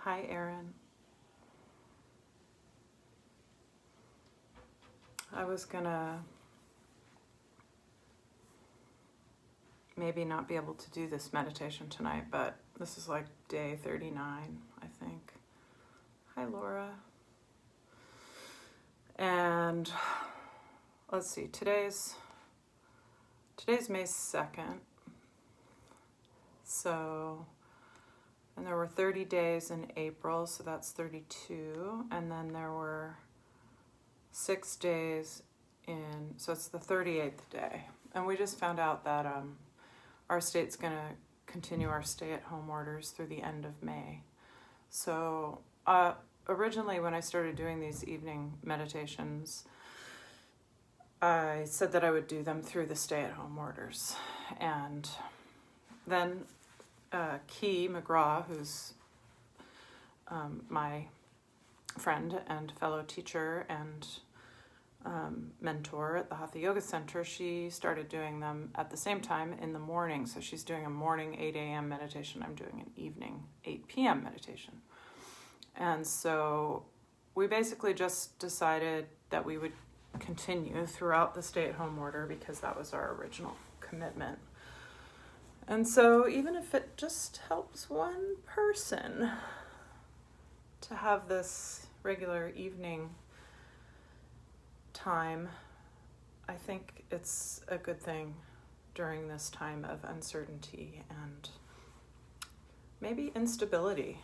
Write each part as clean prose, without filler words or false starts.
Hi, Erin. I was gonna maybe not be able to do this meditation tonight, but this is like day 39, I think. Hi, Laura. And let's see, today's May 2nd. So, and there were 30 days in April, so that's 32. And then there were 6 days so it's the 38th day. And we just found out that our state's going to continue our stay-at-home orders through the end of May. So originally when I started doing these evening meditations, I said that I would do them through the stay-at-home orders. And then Key McGraw, who's my friend and fellow teacher and mentor at the Hatha Yoga Center, she started doing them at the same time in the morning. So she's doing a morning 8 a.m. meditation. I'm doing an evening 8 p.m. meditation. And so we basically just decided that we would continue throughout the stay-at-home order because that was our original commitment. And so even if it just helps one person to have this regular evening time, I think it's a good thing during this time of uncertainty and maybe instability.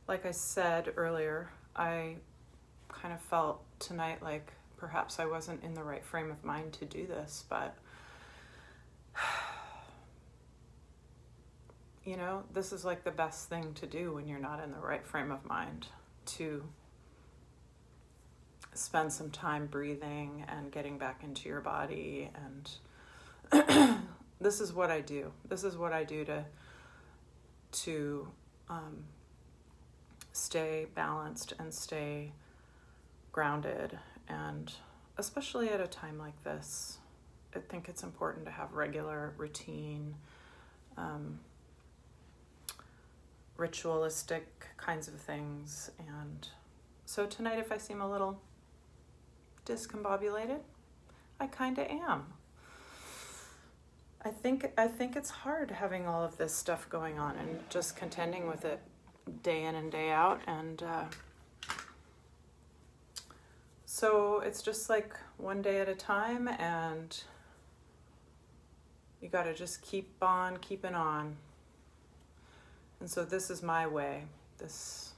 Like I said earlier, I kind of felt tonight like perhaps I wasn't in the right frame of mind to do this, but you know, this is like the best thing to do when you're not in the right frame of mind, to spend some time breathing and getting back into your body. And this is what I do. This is what I do to stay balanced and stay grounded. And especially at a time like this, I think it's important to have regular routine, ritualistic kinds of things. And so tonight, if I seem a little discombobulated, I kind of am. I think it's hard having all of this stuff going on and just contending with it day in and day out. And so it's just like one day at a time, and you got to just keep on keeping on. And so this is my way. This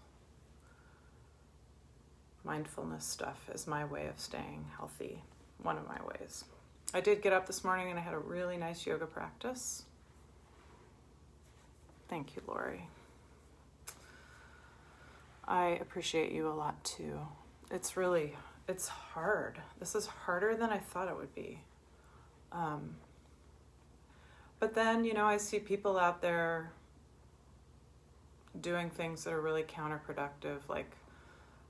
mindfulness stuff is my way of staying healthy, one of my ways. I did get up this morning and I had a really nice yoga practice. Thank you, Lori. I appreciate you a lot too. It's hard. This is harder than I thought it would be. But then, you know, I see people out there doing things that are really counterproductive, like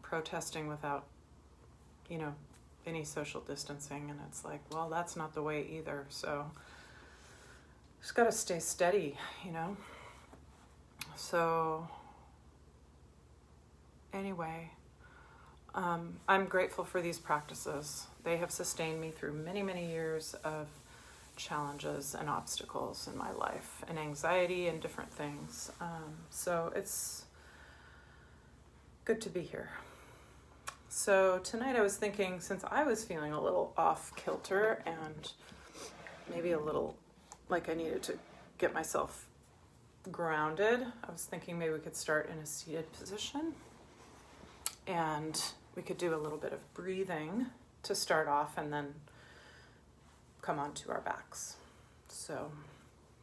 protesting without, you know, any social distancing. And it's like, well, that's not the way either. So just got to stay steady, you know? So anyway, I'm grateful for these practices. They have sustained me through many, many years of challenges and obstacles in my life and anxiety and different things. So it's good to be here. So tonight I was thinking, since I was feeling a little off kilter and maybe a little like I needed to get myself grounded, I was thinking maybe we could start in a seated position and we could do a little bit of breathing to start off and then come onto our backs. So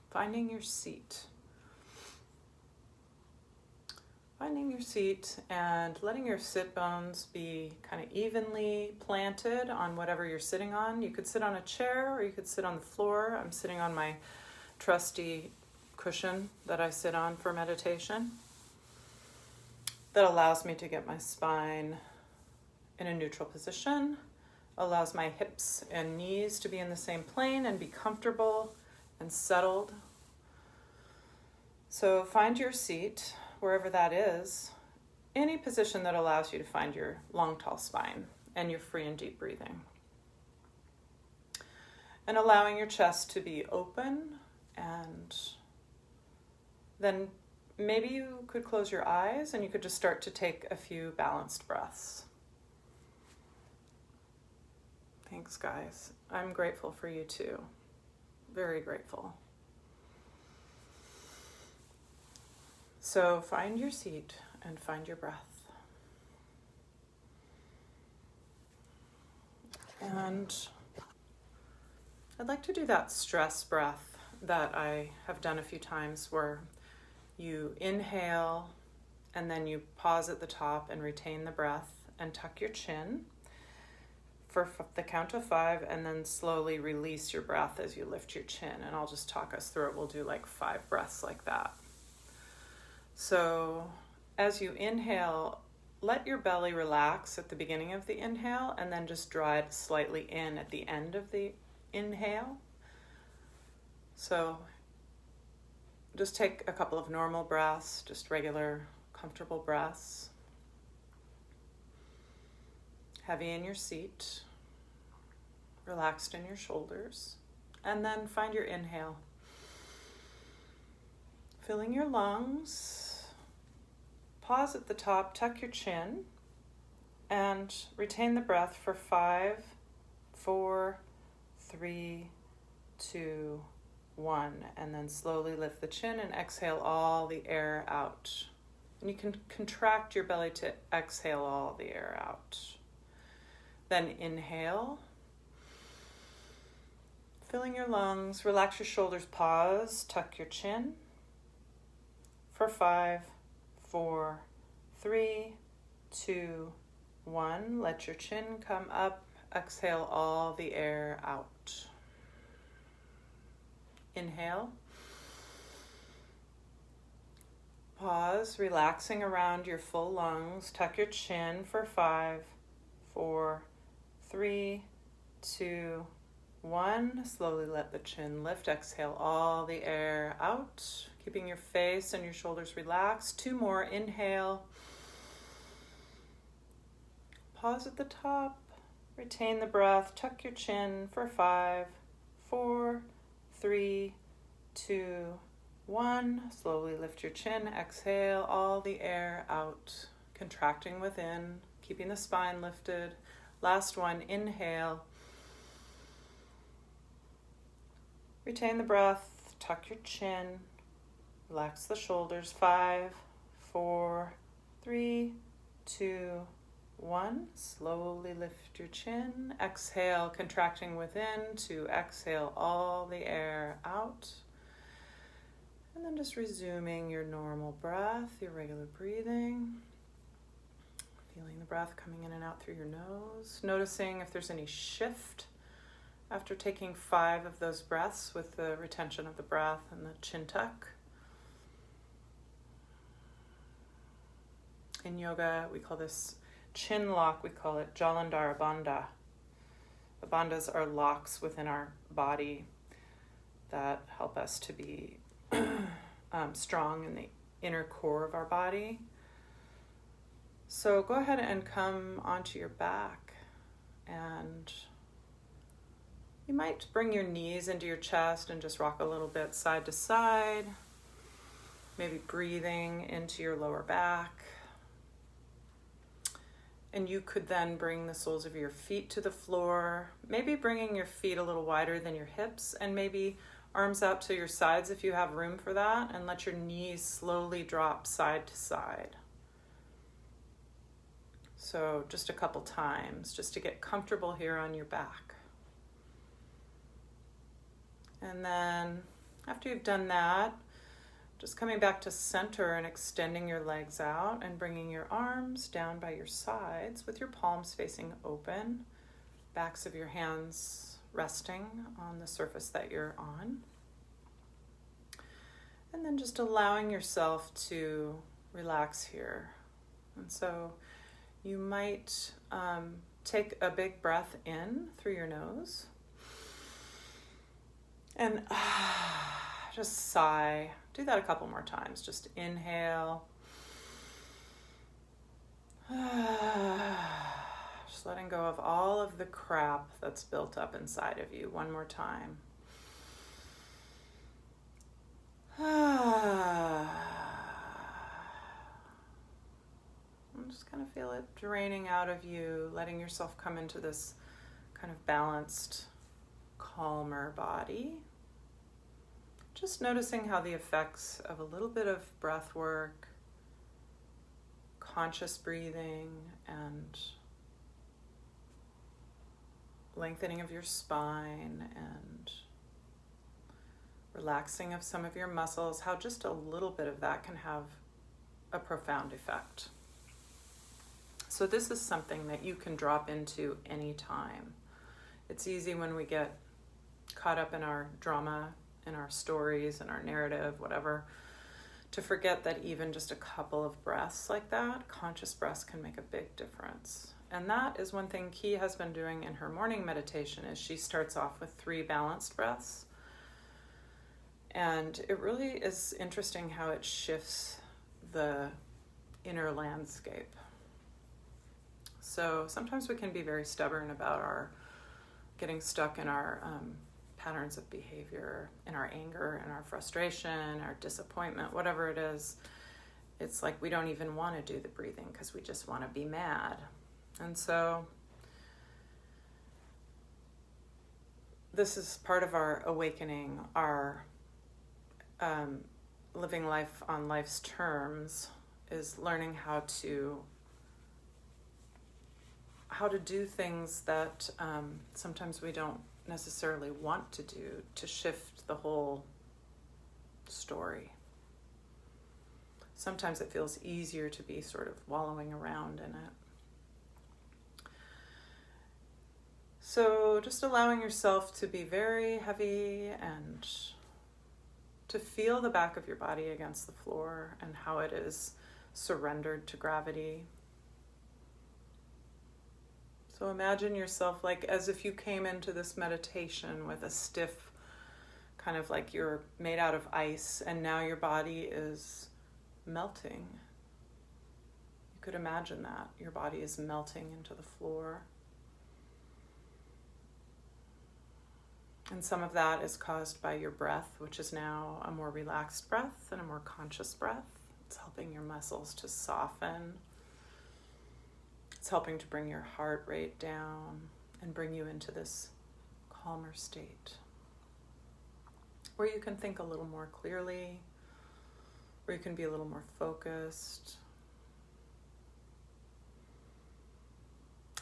finding your seat. Finding your seat and letting your sit bones be kind of evenly planted on whatever you're sitting on. You could sit on a chair or you could sit on the floor. I'm sitting on my trusty cushion that I sit on for meditation. That allows me to get my spine in a neutral position, allows my hips and knees to be in the same plane and be comfortable and settled. So find your seat, wherever that is, any position that allows you to find your long, tall spine and your free and deep breathing. And allowing your chest to be open, and then maybe you could close your eyes and you could just start to take a few balanced breaths. Thanks, guys. I'm grateful for you too. Very grateful. So find your seat and find your breath. And I'd like to do that stress breath that I have done a few times, where you inhale and then you pause at the top and retain the breath and tuck your chin for the count of 5, and then slowly release your breath as you lift your chin. And I'll just talk us through it. We'll do like 5 breaths like that. So as you inhale, let your belly relax at the beginning of the inhale and then just draw it slightly in at the end of the inhale. So just take a couple of normal breaths, just regular, comfortable breaths. Heavy in your seat, relaxed in your shoulders, and then find your inhale. Filling your lungs. Pause at the top, tuck your chin, and retain the breath for 5, 4, 3, 2, 1. And then slowly lift the chin and exhale all the air out. And you can contract your belly to exhale all the air out. Then inhale. Filling your lungs, relax your shoulders, pause, tuck your chin. For 5, 4, 3, 2, 1. Let your chin come up. Exhale all the air out. Inhale. Pause, relaxing around your full lungs. Tuck your chin for 5, 4, 3, 2, 1. Slowly let the chin lift. Exhale all the air out. Keeping your face and your shoulders relaxed. 2 more. Inhale. Pause at the top. Retain the breath. Tuck your chin for 5, 4, 3, 2, 1. Slowly lift your chin. Exhale all the air out. Contracting within. Keeping the spine lifted. Last one. Inhale. Retain the breath. Tuck your chin. Relax the shoulders. 5, 4, 3, 2, 1. Slowly lift your chin. Exhale, contracting within to exhale all the air out. And then just resuming your normal breath, your regular breathing. Feeling the breath coming in and out through your nose. Noticing if there's any shift after taking 5 of those breaths with the retention of the breath and the chin tuck. In yoga, we call this chin lock. We call it Jalandhara Bandha. The bandhas are locks within our body that help us to be strong in the inner core of our body. So go ahead and come onto your back, and you might bring your knees into your chest and just rock a little bit side to side, maybe breathing into your lower back. And you could then bring the soles of your feet to the floor, maybe bringing your feet a little wider than your hips, and maybe arms out to your sides if you have room for that, and let your knees slowly drop side to side. So just a couple times, just to get comfortable here on your back. And then after you've done that, just coming back to center and extending your legs out and bringing your arms down by your sides with your palms facing open, backs of your hands resting on the surface that you're on. And then just allowing yourself to relax here. And so you might take a big breath in through your nose and just sigh Do that a couple more times. Just inhale. Just letting go of all of the crap that's built up inside of you. One more time. I'm just going to feel it draining out of you, letting yourself come into this kind of balanced, calmer body. Just noticing how the effects of a little bit of breath work, conscious breathing, and lengthening of your spine and relaxing of some of your muscles, how just a little bit of that can have a profound effect. So this is something that you can drop into anytime. It's easy when we get caught up in our drama, in our stories, in our narrative, whatever, to forget that even just a couple of breaths like that, conscious breaths, can make a big difference. And that is one thing Ki has been doing in her morning meditation, is she starts off with 3 balanced breaths. And it really is interesting how it shifts the inner landscape. So sometimes we can be very stubborn about our getting stuck in our patterns of behavior, in our anger, in our frustration, our disappointment, whatever it is. It's like we don't even want to do the breathing because we just want to be mad. And so this is part of our awakening, our living life on life's terms, is learning how to do things that sometimes we don't necessarily want to do, to shift the whole story. Sometimes it feels easier to be sort of wallowing around in it. So just allowing yourself to be very heavy and to feel the back of your body against the floor and how it is surrendered to gravity. So imagine yourself like as if you came into this meditation with a stiff, kind of like you're made out of ice, and now your body is melting. You could imagine that. Your body is melting into the floor. And some of that is caused by your breath, which is now a more relaxed breath and a more conscious breath. It's helping your muscles to soften. It's helping to bring your heart rate down and bring you into this calmer state where you can think a little more clearly, where you can be a little more focused.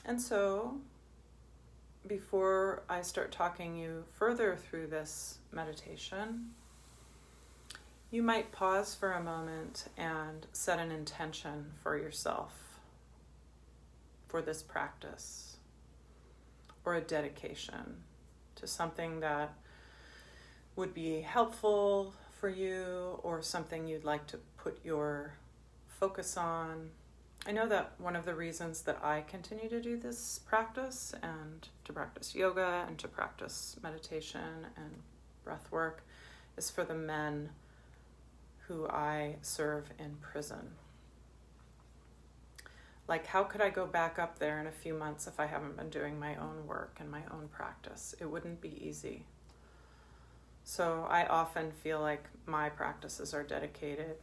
And so, before I start talking you further through this meditation, you might pause for a moment and set an intention for yourself for this practice, or a dedication to something that would be helpful for you, or something you'd like to put your focus on. I know that one of the reasons that I continue to do this practice, and to practice yoga and to practice meditation and breath work, is for the men who I serve in prison. Like, how could I go back up there in a few months if I haven't been doing my own work and my own practice? It wouldn't be easy. So I often feel like my practices are dedicated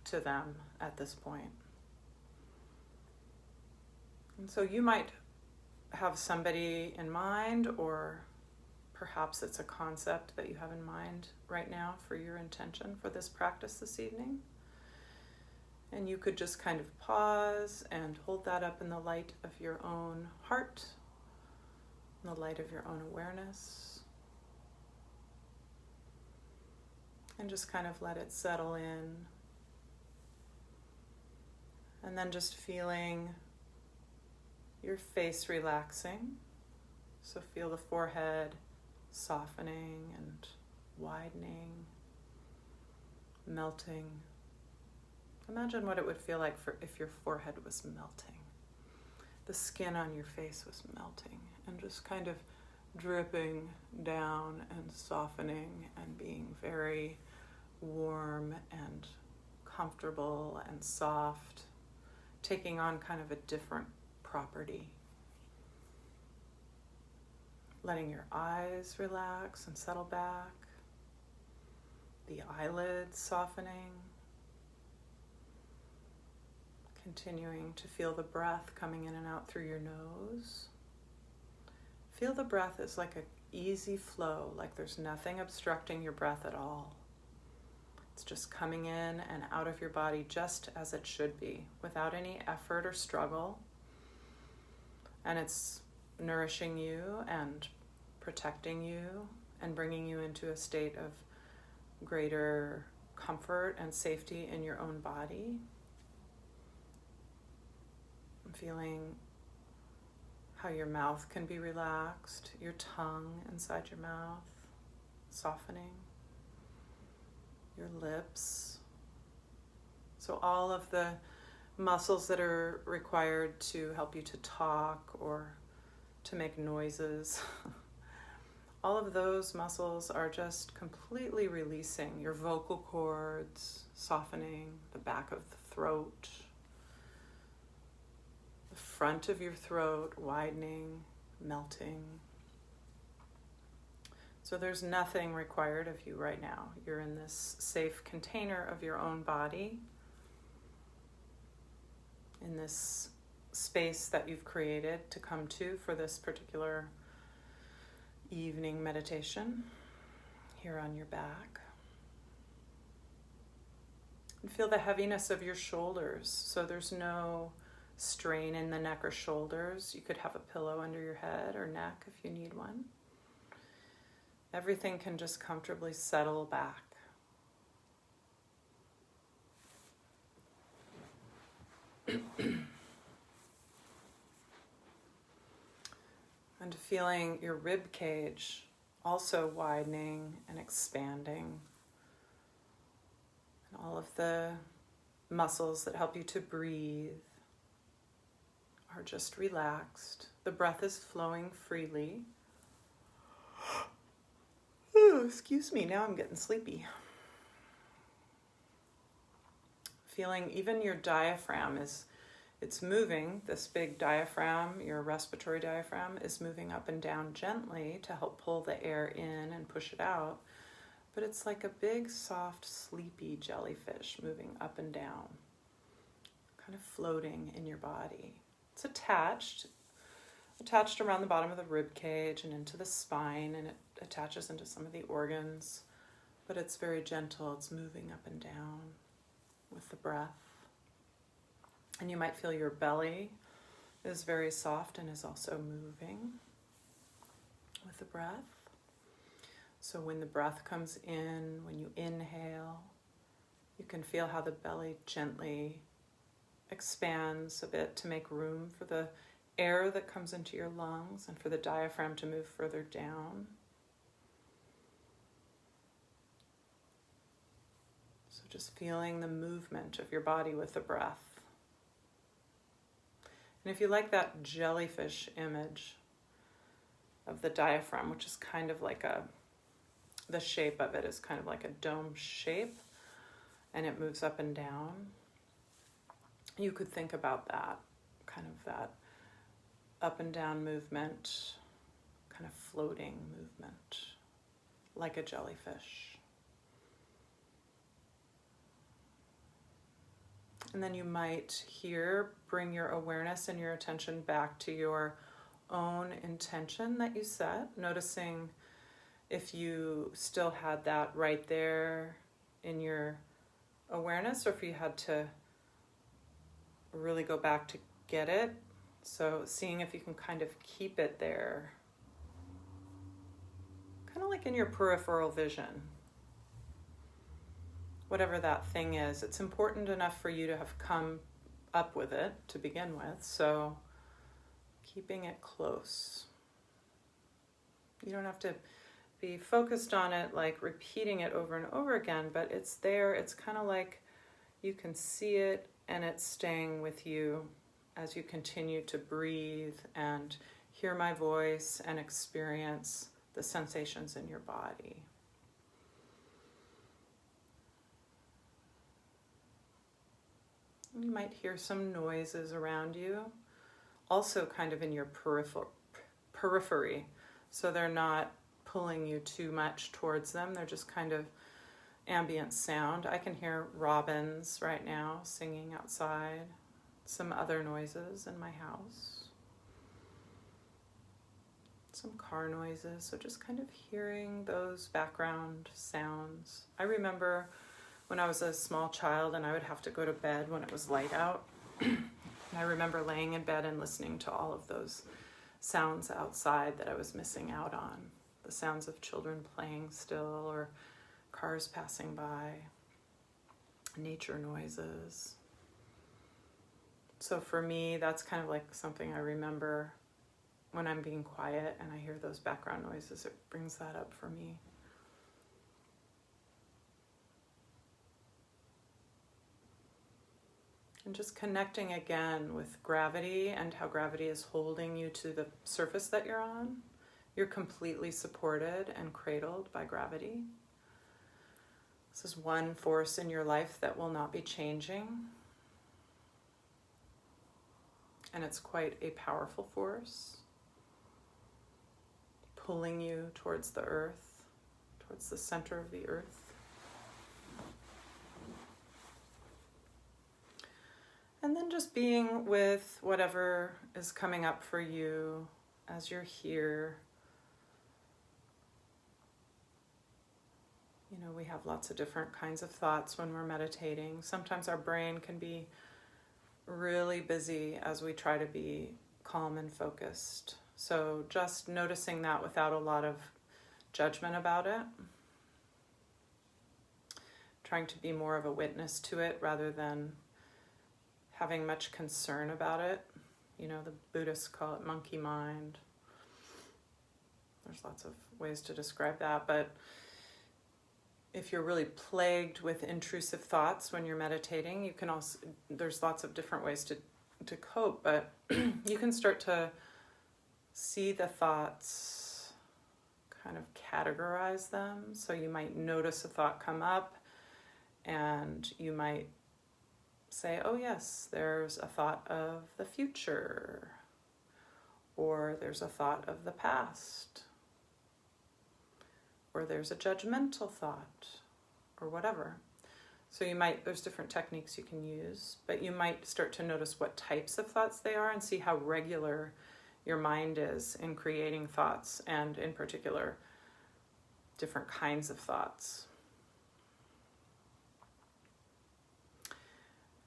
to them at this point. And so you might have somebody in mind, or perhaps it's a concept that you have in mind right now for your intention for this practice this evening. And you could just kind of pause and hold that up in the light of your own heart, in the light of your own awareness. And just kind of let it settle in. And then just feeling your face relaxing. So feel the forehead softening and widening, melting. Imagine what it would feel like if your forehead was melting. The skin on your face was melting and just kind of dripping down and softening and being very warm and comfortable and soft, taking on kind of a different property. Letting your eyes relax and settle back, the eyelids softening, continuing to feel the breath coming in and out through your nose. Feel the breath as like an easy flow, like there's nothing obstructing your breath at all. It's just coming in and out of your body just as it should be, without any effort or struggle. And it's nourishing you and protecting you and bringing you into a state of greater comfort and safety in your own body. I'm feeling how your mouth can be relaxed, your tongue inside your mouth softening, your lips. So all of the muscles that are required to help you to talk or to make noises, all of those muscles are just completely releasing. Your vocal cords softening, the back of the throat, the front of your throat widening, melting. So there's nothing required of you right now. You're in this safe container of your own body, in this space that you've created to come to for this particular evening meditation here on your back. And feel the heaviness of your shoulders. So there's no strain in the neck or shoulders. You could have a pillow under your head or neck if you need one. Everything can just comfortably settle back. And feeling your rib cage also widening and expanding. And all of the muscles that help you to breathe are just relaxed. The breath is flowing freely. Oh, excuse me, now I'm getting sleepy. Feeling even your diaphragm it's moving. This big diaphragm, your respiratory diaphragm, is moving up and down gently to help pull the air in and push it out. But it's like a big, soft, sleepy jellyfish moving up and down, kind of floating in your body. It's attached around the bottom of the rib cage and into the spine, and it attaches into some of the organs, but it's very gentle. It's moving up and down with the breath. And you might feel your belly is very soft and is also moving with the breath. So when the breath comes in, when you inhale, you can feel how the belly gently expands a bit to make room for the air that comes into your lungs and for the diaphragm to move further down. So just feeling the movement of your body with the breath. And if you like that jellyfish image of the diaphragm, which is kind of like the shape of it is kind of like a dome shape, and it moves up and down, you could think about that, kind of that up and down movement, kind of floating movement, like a jellyfish. And then you might here bring your awareness and your attention back to your own intention that you set, noticing if you still had that right there in your awareness, or if you had to really go back to get it. So seeing if you can kind of keep it there, kind of like in your peripheral vision. Whatever that thing is, it's important enough for you to have come up with it to begin with, so keeping it close. You don't have to be focused on it, like repeating it over and over again, but it's there. It's kind of like you can see it and it's staying with you as you continue to breathe and hear my voice and experience the sensations in your body. You might hear some noises around you, also kind of in your periphery. So they're not pulling you too much towards them. They're just kind of ambient sound. I can hear robins right now singing outside, some other noises in my house, some car noises. So just kind of hearing those background sounds. I remember when I was a small child and I would have to go to bed when it was light out. And I remember laying in bed and listening to all of those sounds outside that I was missing out on. The sounds of children playing still, or cars passing by, nature noises. So for me, that's kind of like something I remember when I'm being quiet and I hear those background noises. It brings that up for me. And just connecting again with gravity and how gravity is holding you to the surface that you're on. You're completely supported and cradled by gravity. This is one force in your life that will not be changing. And it's quite a powerful force, pulling you towards the earth, towards the center of the earth. And then just being with whatever is coming up for you as you're here. You know, we have lots of different kinds of thoughts when we're meditating. Sometimes our brain can be really busy as we try to be calm and focused. So just noticing that without a lot of judgment about it. Trying to be more of a witness to it rather than having much concern about it. You know, the Buddhists call it monkey mind. There's lots of ways to describe that, but if you're really plagued with intrusive thoughts when you're meditating, you can also, there's lots of different ways to cope, but you can start to see the thoughts, kind of categorize them. So you might notice a thought come up and you might say, oh yes, there's a thought of the future, or there's a thought of the past, or there's a judgmental thought, or whatever. So you might, there's different techniques you can use, but you might start to notice what types of thoughts they are and see how regular your mind is in creating thoughts, and in particular, different kinds of thoughts.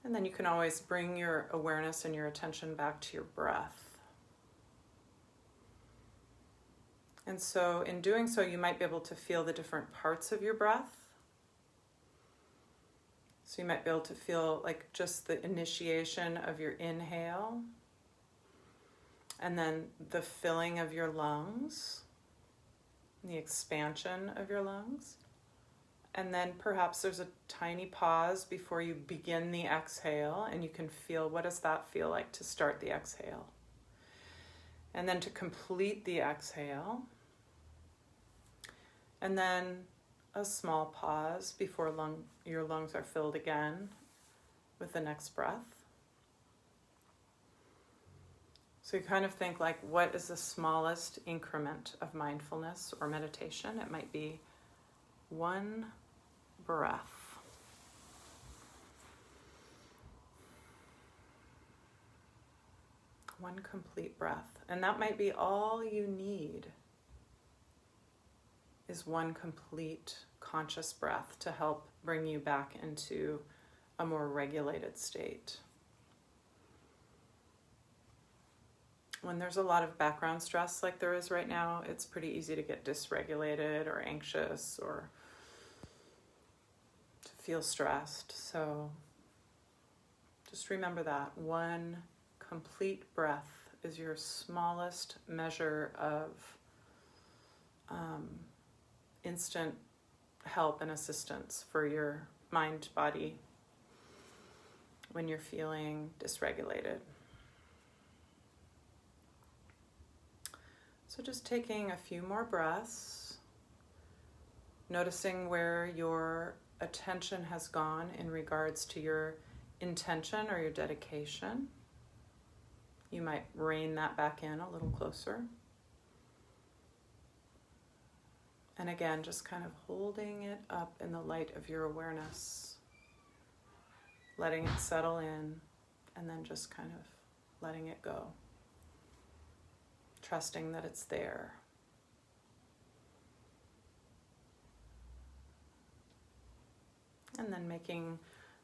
And then you can always bring your awareness and your attention back to your breath. And so in doing so, you might be able to feel the different parts of your breath. So you might be able to feel like just the initiation of your inhale, and then the filling of your lungs, the expansion of your lungs. And then perhaps there's a tiny pause before you begin the exhale, and you can feel, what does that feel like to start the exhale? And then to complete the exhale. And then a small pause before your lungs are filled again with the next breath. So you kind of think like, what is the smallest increment of mindfulness or meditation? It might be one breath. One complete breath. And that might be all you need, is one complete conscious breath to help bring you back into a more regulated state. When there's a lot of background stress like there is right now, it's pretty easy to get dysregulated or anxious or to feel stressed. So just remember that one complete breath is your smallest measure of instant help and assistance for your mind, body, when you're feeling dysregulated. So just taking a few more breaths, noticing where your attention has gone in regards to your intention or your dedication. You might rein that back in a little closer. And again, just kind of holding it up in the light of your awareness, letting it settle in, and then just kind of letting it go, trusting that it's there. And then making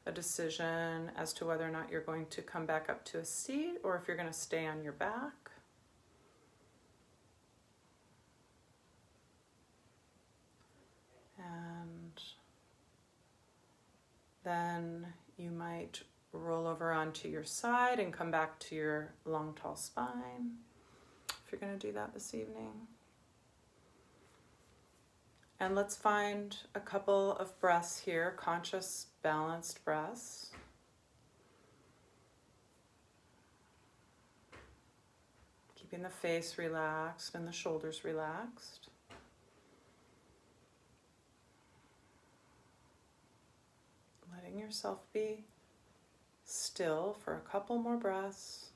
a decision as to whether or not you're going to come back up to a seat or if you're going to stay on your back. And then you might roll over onto your side and come back to your long, tall spine, if you're going to do that this evening. And let's find a couple of breaths here, conscious, balanced breaths. Keeping the face relaxed and the shoulders relaxed. Letting yourself be still for a couple more breaths.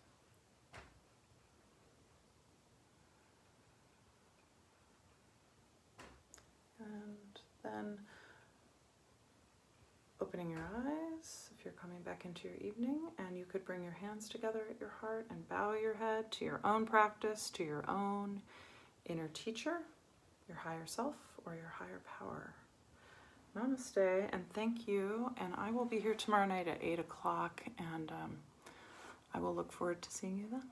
And then opening your eyes if you're coming back into your evening, and you could bring your hands together at your heart and bow your head to your own practice, to your own inner teacher, your higher self, or your higher power. Namaste, and thank you. And I will be here tomorrow night at 8 o'clock, and I will look forward to seeing you then.